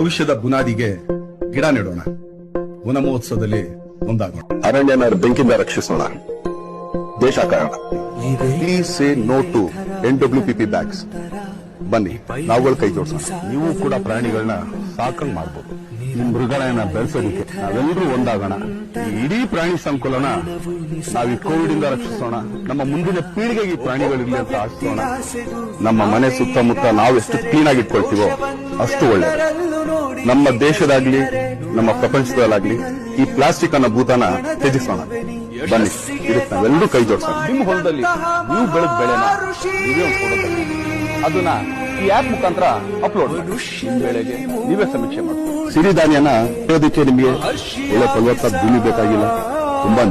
ಭವಿಷ್ಯದ ಬುನಾದಿಗೆ ಗಿಡ ನೆಡೋಣ. ವನ ಮಹೋತ್ಸವದಲ್ಲಿ ಒಂದಾಗೋಣ. ಅರಣ್ಯನ ಬೆಂಕಿಯಿಂದ ರಕ್ಷಿಸೋಣ. ದೇಶ ಕಾಯೋಣ. Please say no to NWPP bags. ಬನ್ನಿ, ನಾವುಗಳು ಕೈ ಜೋಡಿಸೋಣ. ನೀವು ಕೂಡ ಪ್ರಾಣಿಗಳನ್ನ ಸಾಕಂಗ್ ಮಾಡ್ಬೋದು. ಈ ಮೃಗಾಲಯನ ಬೆಳೆಸೋದಕ್ಕೆ ನಾವೆಲ್ಲರೂ ಒಂದಾಗೋಣ. ಈ ಇಡೀ ಪ್ರಾಣಿ ಸಂಕುಲನ ನಾವು ಈ ಕೋವಿಡ್ ಇಂದ ರಕ್ಷಿಸೋಣ. ನಮ್ಮ ಮುಂದಿನ ಪೀಳಿಗೆಗೆ ಈ ಪ್ರಾಣಿಗಳಿರಲಿ ಅಂತ ಆಶಿಸೋಣ. ನಮ್ಮ ಮನೆ ಸುತ್ತಮುತ್ತ ನಾವು ಎಷ್ಟು ಕ್ಲೀನ್ ಆಗಿ ಇಟ್ಕೊಳ್ತೀವೋ ಅಷ್ಟು ಒಳ್ಳೆಯದು. ನಮ್ಮ ದೇಶದಾಗ್ಲಿ ನಮ್ಮ ಪ್ರಪಂಚದಲ್ಲಾಗ್ಲಿ ಈ ಪ್ಲಾಸ್ಟಿಕ್ ಅನ್ನೋ ಭೂತನ ತ್ಯಜಿಸೋಣ. ಬನ್ನಿ, ಇದಕ್ಕೆ ನಾವೆಲ್ಲರೂ ಕೈ ಜೋಡಿಸೋಣ. ನಿಮ್ಮ ಹೊಲದಲ್ಲಿ ನೀವು ಬೆಳೆದ ಬೆಳೆನ ನೀವೇ ಒಂದು ಫೋಟೋ ತೆಗೆದು ಅದನ್ನ ಈ ಆಪ್ ಮುಖಾಂತರ ಅಪ್ಲೋಡ್ ಬೆಳೆಗೆ ನೀವೇ ಸಮೀಕ್ಷೆ ಮಾಡಿ. ಸಿರಿಧಾನ್ಯನ ಇರೋದಕ್ಕೆ ನಿಮಗೆ ಒಳ್ಳೆ ಫಲವತ್ತಾದ ಭೂಮಿ ಬೇಕಾಗಿಲ್ಲ. ತುಂಬಾ